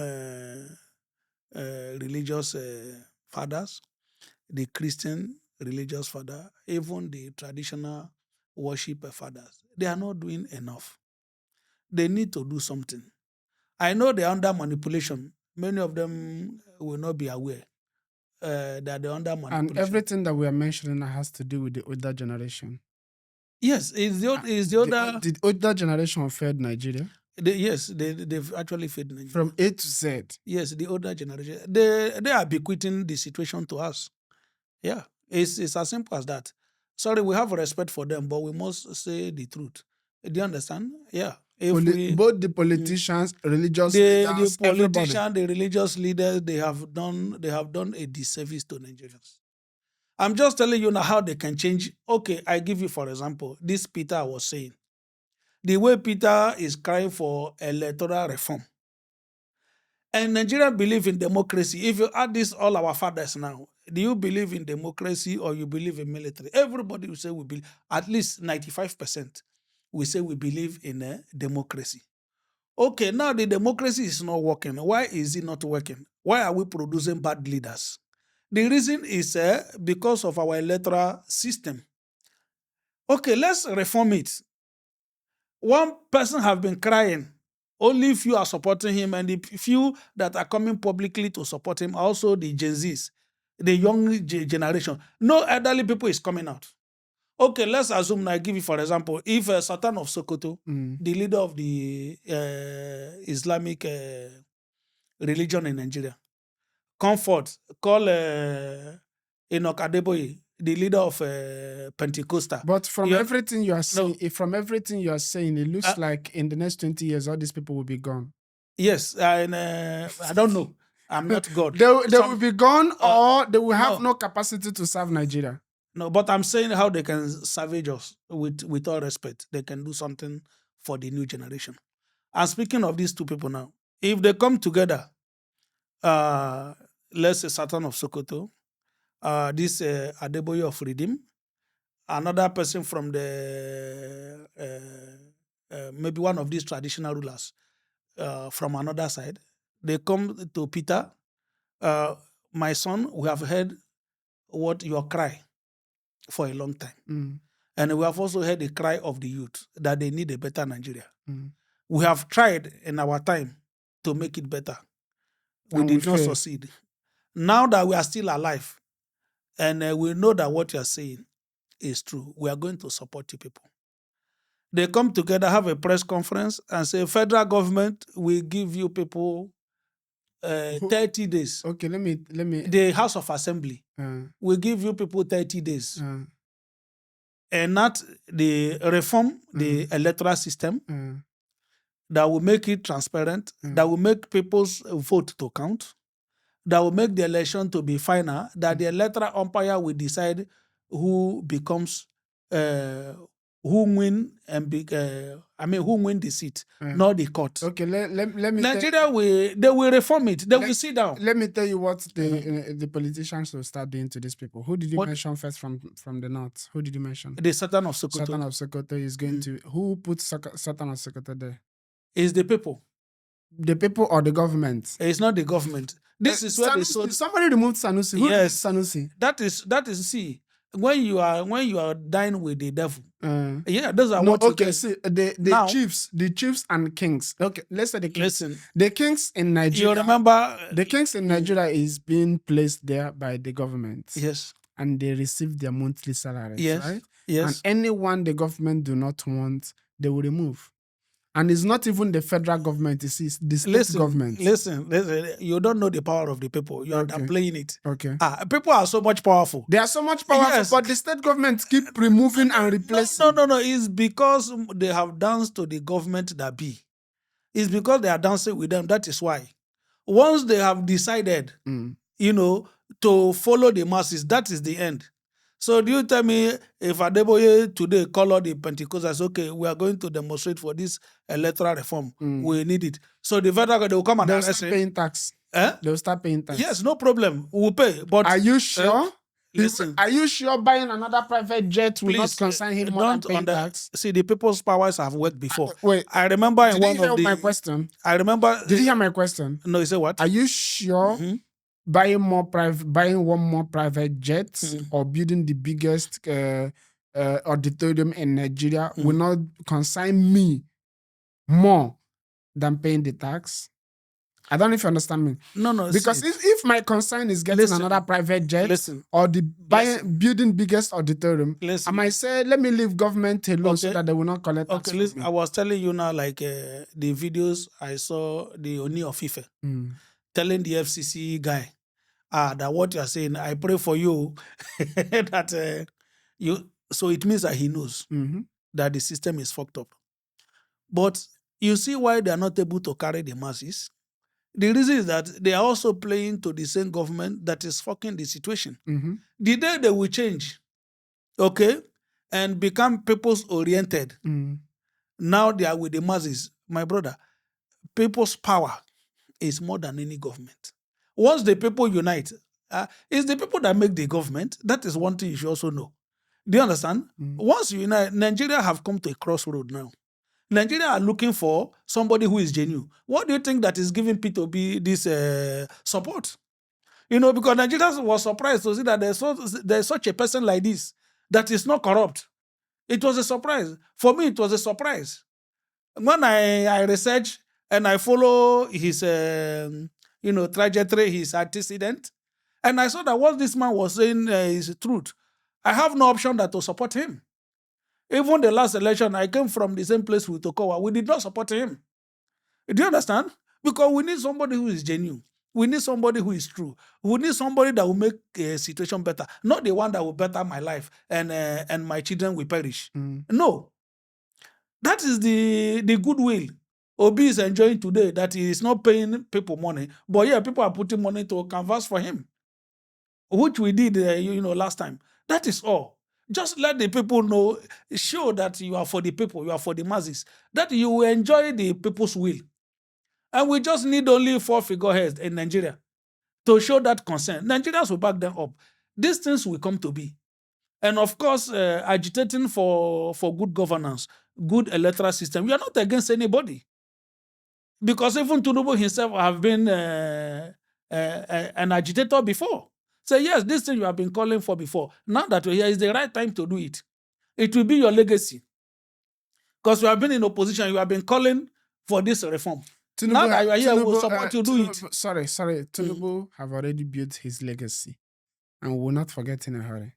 religious fathers, the Christian religious father, even the traditional worship fathers, they are not doing enough. They need to do something. I know they're under manipulation. Many of them will not be aware that they're under manipulation. And everything that we are mentioning has to do with the older generation. Yes, it's the older. The older generation failed Nigeria. They've actually failed Nigeria. From A to Z. Yes, the older generation. They are bequeathing the situation to us. Yeah, it's as simple as that. Sorry, we have respect for them, but we must say the truth. Do you understand? Yeah. Both the politicians, religious leaders, the politicians, the religious leaders, they have done a disservice to Nigerians. I'm just telling you now how they can change. Okay, I give you for example, this Peter I was saying. The way Peter is crying for electoral reform. And Nigeria believe in democracy. If you add this, all our fathers now, do you believe in democracy or you believe in military? Everybody will say we believe, at least 95% will say we believe in democracy. Okay, now the democracy is not working. Why is it not working? Why are we producing bad leaders? The reason is because of our electoral system. Okay, let's reform it. One person have been crying. Only few are supporting him, and the few that are coming publicly to support him are also the Gen Zs, the young generation. No elderly people is coming out. Okay, let's assume, I give you for example, if Sultan of Sokoto, the leader of the Islamic religion in Nigeria, comfort, call Enoch Adeboye, the leader of Pentecostal. But from everything you are saying, it looks like in the next 20 years, all these people will be gone. Yes, and I don't know. I'm not God. They will be gone, or they will have no capacity to serve Nigeria. No, but I'm saying how they can savage us with all respect. They can do something for the new generation. And speaking of these two people now, if they come together, let's say Sultan of Sokoto, this Adeboye of Redeem, another person from the maybe one of these traditional rulers from another side, they come to Peter, my son, we have heard what your cry for a long time. And we have also heard the cry of the youth that they need a better Nigeria. We have tried in our time to make it better. We did not succeed. Now that we are still alive, and we know that what you are saying is true, we are going to support you people. They come together, have a press conference, and say, federal government will give you people 30 days. Okay, let me. The House of Assembly will give you people 30 days. And not the reform, the electoral system, that will make it transparent, that will make people's vote to count, that will make the election to be final, that the electoral umpire will decide who becomes, who win who win the seat, not the court. Okay, let me. Nigeria they will reform it. They will sit down. Let me tell you what the politicians will start doing to these people. Who did you mention first from the north? Who did you mention? The Sultan of Sokoto. Sultan of Sokoto is going to. Who put Sultan of Sokoto there? It's the people. The people or the government? It's not the government. This is where somebody removed Sanusi. Who is Sanusi? That is see, when you are dying with the devil. Those are what okay, see the chiefs and kings. Okay, let's say the kings. Listen. The kings in Nigeria. You remember the kings in Nigeria is being placed there by the government. Yes. And they receive their monthly salaries. Yes. Right? Yes. And anyone the government do not want, they will remove. And it's not even the federal government, it's the state government. Listen, you don't know the power of the people. You are playing it. Okay. People are so much powerful. They are so much powerful, but the state government keep removing and replacing. No. It's because they have danced to the government that be. It's because they are dancing with them. That is why. Once they have decided, to follow the masses, that is the end. So do you tell me if Adeboye today call all the Pentecostals, okay, we are going to demonstrate for this electoral reform, we need it. So the federal government will come and arrest him. Paying tax. Eh? They'll start paying tax. Yes, no problem. We'll pay. But Are you sure? listen, Are you sure buying another private jet will not please concern him more than paying tax? see the people's powers have worked before. Wait, I remember in did you one hear of my the. question? I remember. Did you hear my question? No, you say what? Are you sure buying one more private jet or building the biggest auditorium in Nigeria will not concern me more than paying the tax? I don't know if you understand me. No. Because if my concern is getting another private jet or the building biggest auditorium, I might say, let me leave government alone so that they will not collect tax from me. I was telling you now, like the videos I saw, the Oni of Ife telling the FCC guy, that what you are saying, I pray for you that you. So it means that he knows that the system is fucked up. But you see why they are not able to carry the masses? The reason is that they are also playing to the same government that is fucking the situation. The day they will change, okay, and become people's oriented, now they are with the masses. My brother, people's power is more than any government. Once the people unite, it's the people that make the government. That is one thing you should also know. Do you understand? Once you unite, Nigeria have come to a crossroad now. Nigeria are looking for somebody who is genuine. What do you think that is giving P2B this support? Because Nigeria was surprised to see that there's such a person like this that is not corrupt. It was a surprise. For me, it was a surprise. When I research and I follow his trajectory, his antecedent, and I saw that what this man was saying is truth, I have no option but to support him. Even the last election, I came from the same place with Okowa. We did not support him. Do you understand? Because we need somebody who is genuine. We need somebody who is true. We need somebody that will make a situation better, not the one that will better my life and my children will perish. No. That is the goodwill Obi is enjoying today, that he is not paying people money. But yeah, people are putting money to canvas for him, which we did last time. That is all. Just let the people know, show that you are for the people, you are for the masses, that you will enjoy the people's will. And we just need only 4 figureheads in Nigeria to show that concern. Nigerians will back them up. These things will come to be. And of course, agitating for good governance, good electoral system. We are not against anybody. Because even Tinubu himself have been an agitator before. So yes, this thing you have been calling for before. Now that we're here, is the right time to do it. It will be your legacy. Because you have been in opposition, you have been calling for this reform. Tinubu, now that you are here, we'll support you do it. Sorry. Tinubu have already built his legacy. And we will not forget in a hurry.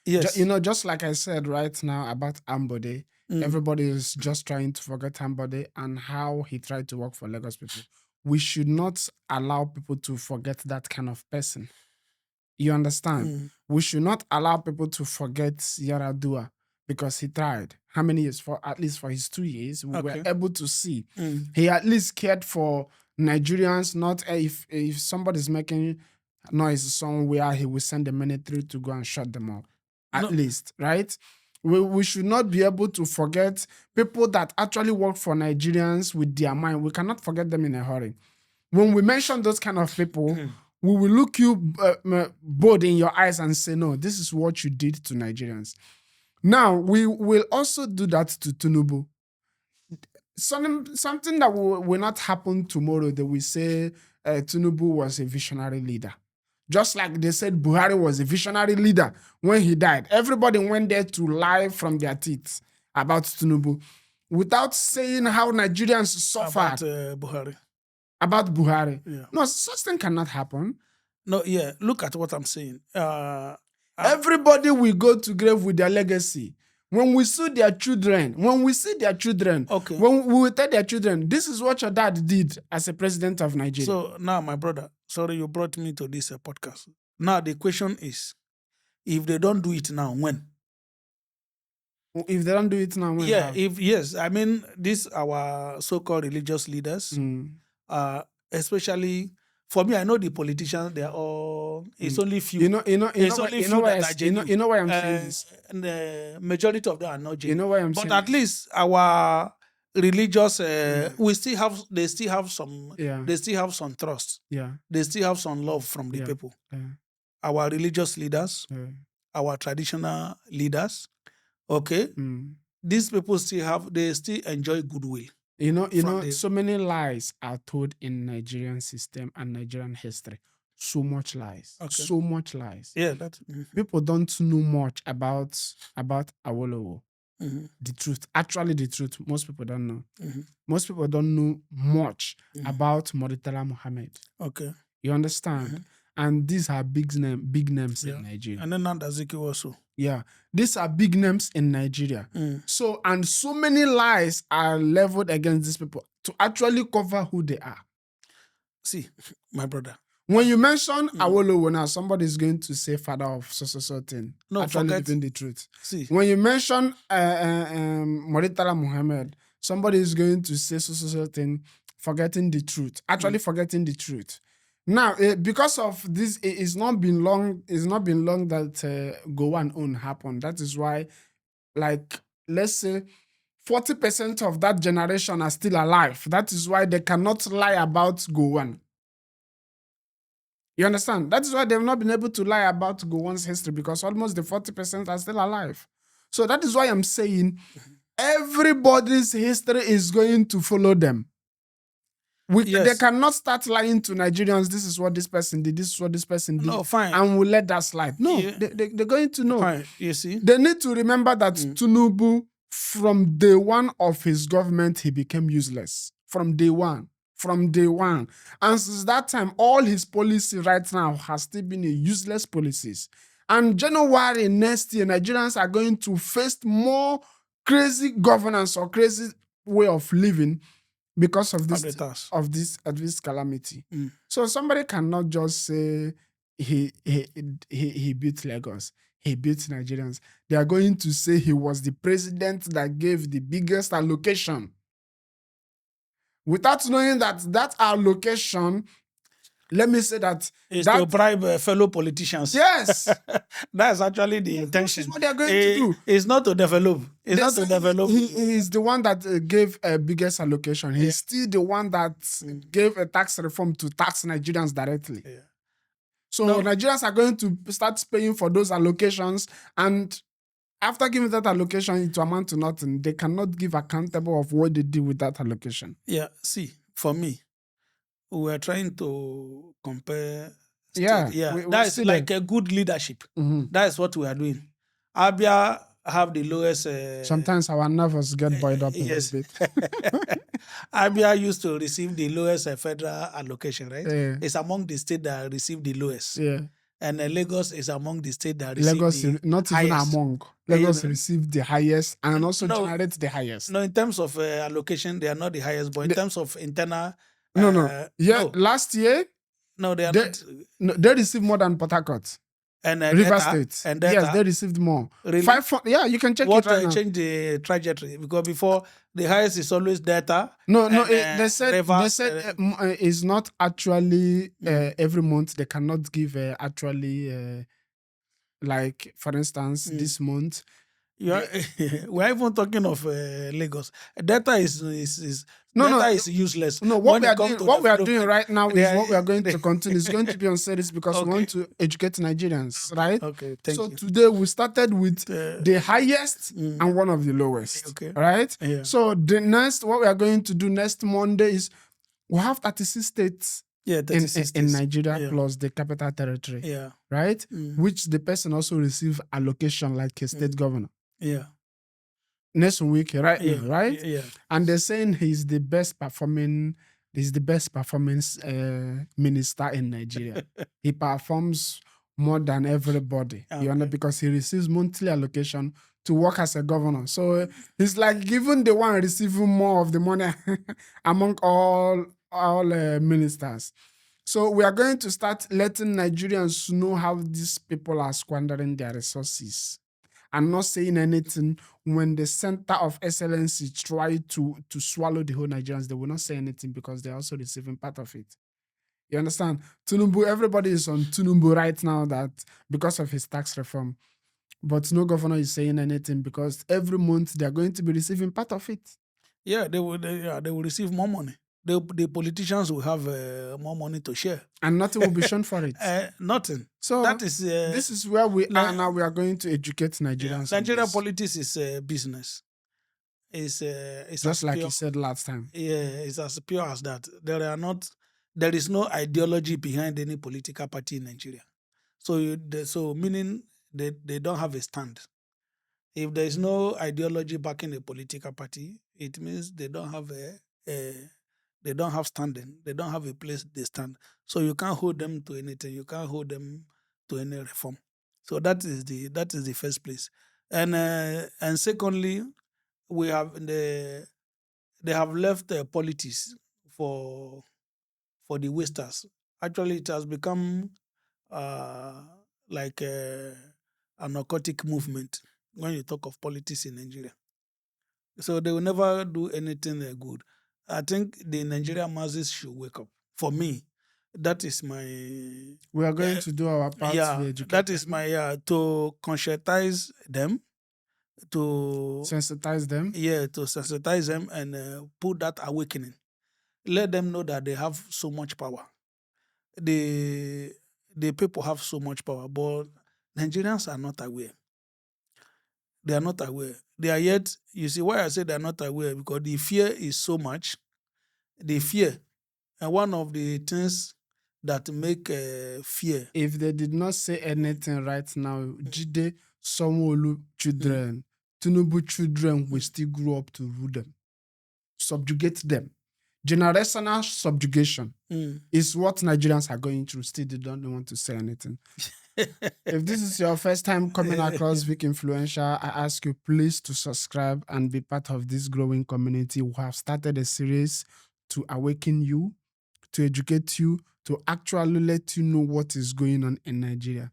Yes. Just like I said right now about Ambode, everybody is just trying to forget Ambode and how he tried to work for Lagos people. We should not allow people to forget that kind of person. You understand? We should not allow people to forget Yaradua because he tried. How many years? At least for his 2 years, we were able to see. He at least cared for Nigerians, not if somebody's making noise somewhere, he will send the military to go and shut them up. At least, right? We should not be able to forget people that actually work for Nigerians with their mind. We cannot forget them in a hurry. When we mention those kind of people, we will look you both in your eyes and say, no, this is what you did to Nigerians. Now, we will also do that to Tinubu. Something that will not happen tomorrow, they will say Tinubu was a visionary leader. Just like they said Buhari was a visionary leader when he died. Everybody went there to lie from their teeth about Tinubu without saying how Nigerians suffered. About Buhari. Yeah. No, such thing cannot happen. No, yeah. Look at what I'm saying. Everybody will go to grave with their legacy. When we see their children, when we will tell their children, this is what your dad did as a president of Nigeria. So now, my brother, sorry you brought me to this podcast. Now the question is, if they don't do it now, when? If they don't do it now, when? Yeah, yes. I mean, these our so-called religious leaders, especially for me, I know the politicians, they are all, it's only few. You know why I'm saying this? And the majority of them are not genuine. You know why I'm saying But at least our religious. We still have. They still have some. Yeah. They still have some trust. Yeah. They still have some love from the Yeah. people. Yeah. Our religious leaders, Yeah. our traditional leaders. Okay, Mm. these people still have. They still enjoy goodwill. From the So many lies are told in Nigerian system and Nigerian history. So much lies. Okay. So much lies. Yeah, that. People don't know much about Awolowo. The truth. Actually, the truth. Most people don't know. Most people don't know much about Murtala Muhammad. Okay. You understand? And these are big names in Nigeria. And then Nandaziki also. Yeah, these are big names in Nigeria. So many lies are leveled against these people to actually cover who they are. See, my brother. When you mention Awolowo now, somebody is going to say father of so thing. No, actually forget living the truth. See, when you mention Murtala Muhammad, somebody is going to say so thing, forgetting the truth. Actually forgetting the truth. Now, because of this, it's not been long. It's not been long that Gowon own happened. That is why, like, let's say 40% of that generation are still alive. That is why they cannot lie about Gowon. You understand? That is why they've not been able to lie about Gowon's history, because almost the 40% are still alive. So that is why I'm saying everybody's history is going to follow them. They cannot start lying to Nigerians. This is what this person did. This is what this person did. No, fine. And we'll let that slide. No, they're going to know. Fine. You see? They need to remember that Tinubu, from day one of his government, he became useless. From day one. And since that time, all his policy right now has still been a useless policies. And January next year, Nigerians are going to face more crazy governance or crazy way of living because of this calamity. So somebody cannot just say he beat Lagos, he beat Nigerians. They are going to say he was the president that gave the biggest allocation, without knowing that allocation, let me say that is to bribe fellow politicians. Yes. That's actually the intention. This is what they're going to do. It's not to develop. It's not to develop. He is the one that gave a biggest allocation. He's still the one that gave a tax reform to tax Nigerians directly. Yeah. So Nigerians are going to start paying for those allocations, and after giving that allocation, it will amount to nothing. They cannot give accountable of what they did with that allocation. Yeah, see, for me, we are trying to compare. That's like a good leadership. That is what we are doing. Abia have the lowest. Sometimes our nerves get buoyed up a little bit. Abia used to receive the lowest federal allocation, right? Yeah. It's among the states that receive the lowest. Yeah. And Lagos is among the states that receive the not highest. Even among. Lagos received the highest and also generates the highest. No, in terms of allocation, they are not the highest, but in terms of internal. Last year. No, they are not. No, they received more than Port Harcourt. And River State. And yes, they received more. Really? You can check it right now. Change the trajectory, because before the highest is always data. They said it's not actually every month. They cannot give actually like, for instance, this month. We're even talking of Lagos. Data is useless. No, what we are doing right now is what we are going to continue. It's going to be on series because we want to educate Nigerians, right? Okay, thank you. So today we started with the highest and one of the lowest, right? Yeah. So what we are going to do next Monday is we have 36 states. Yeah, in Nigeria plus the capital territory. Yeah. Right? Which the person also receive allocation like a state governor. Yeah. Next week, right? Yeah. Now, right? Yeah. And they're saying he's the best performance minister in Nigeria. He performs more than everybody. Okay. You know, because he receives monthly allocation to work as a governor. So he's like giving the one receiving more of the money among all ministers. So we are going to start letting Nigerians know how these people are squandering their resources and not saying anything. When the center of excellency try to swallow the whole Nigerians, they will not say anything because they're also receiving part of it. You understand? Tinubu, everybody is on Tinubu right now that because of his tax reform, but no governor is saying anything because every month they're going to be receiving part of it. Yeah, they will receive more money. The politicians will have more money to share. And nothing will be shown for it. Nothing. So That is this is where we are now. We are going to educate Nigerians. Nigerian politics is business. It's just like you said last time. Yeah, it's as pure as that. There is no ideology behind any political party in Nigeria. So meaning they don't have a stand. If there is no ideology backing a political party, it means they don't have they don't have standing. They don't have a place they stand. So you can't hold them to anything. You can't hold them to any reform. So that is the first place. And secondly, we have they have left politics for the wasters. Actually, it has become uh, like a narcotic movement when you talk of politics in Nigeria. So they will never do anything good. I think the Nigerian masses should wake up. For me, that is my. We are going to do our part to educate that is my to conscientize them, to sensitize them. Yeah, to sensitize them and put that awakening. Let them know that they have so much power. The people have so much power, but Nigerians are not aware. They are not aware. They are yet, you see why I say they are not aware, because the fear is so much. The fear. And one of the things that make fear. If they did not say anything right now, Jide, Sanwo-Olu children, Tinubu children will still grow up to rule them, subjugate them. Generational subjugation is what Nigerians are going through. Still, they don't want to say anything. If this is your first time coming across Vic Influencer, I ask you please to subscribe and be part of this growing community. We have started a series to awaken you, to educate you, to actually let you know what is going on in Nigeria.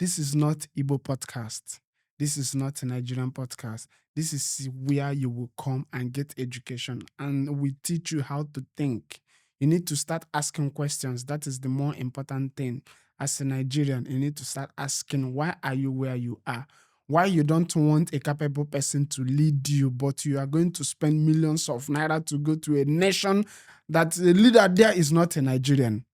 This is not Igbo podcast. This is not a Nigerian podcast. This is where you will come and get education, and we teach you how to think. You need to start asking questions. That is the more important thing. As a Nigerian, you need to start asking, why are you where you are? Why you don't want a capable person to lead you, but you are going to spend millions of naira to go to a nation that the leader there is not a Nigerian.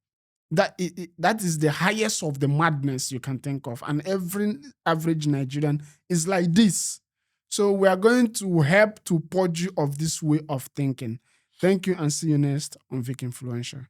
That is the highest of the madness you can think of. And every average Nigerian is like this. So we are going to help to purge you of this way of thinking. Thank you, and see you next on Vic Influencer.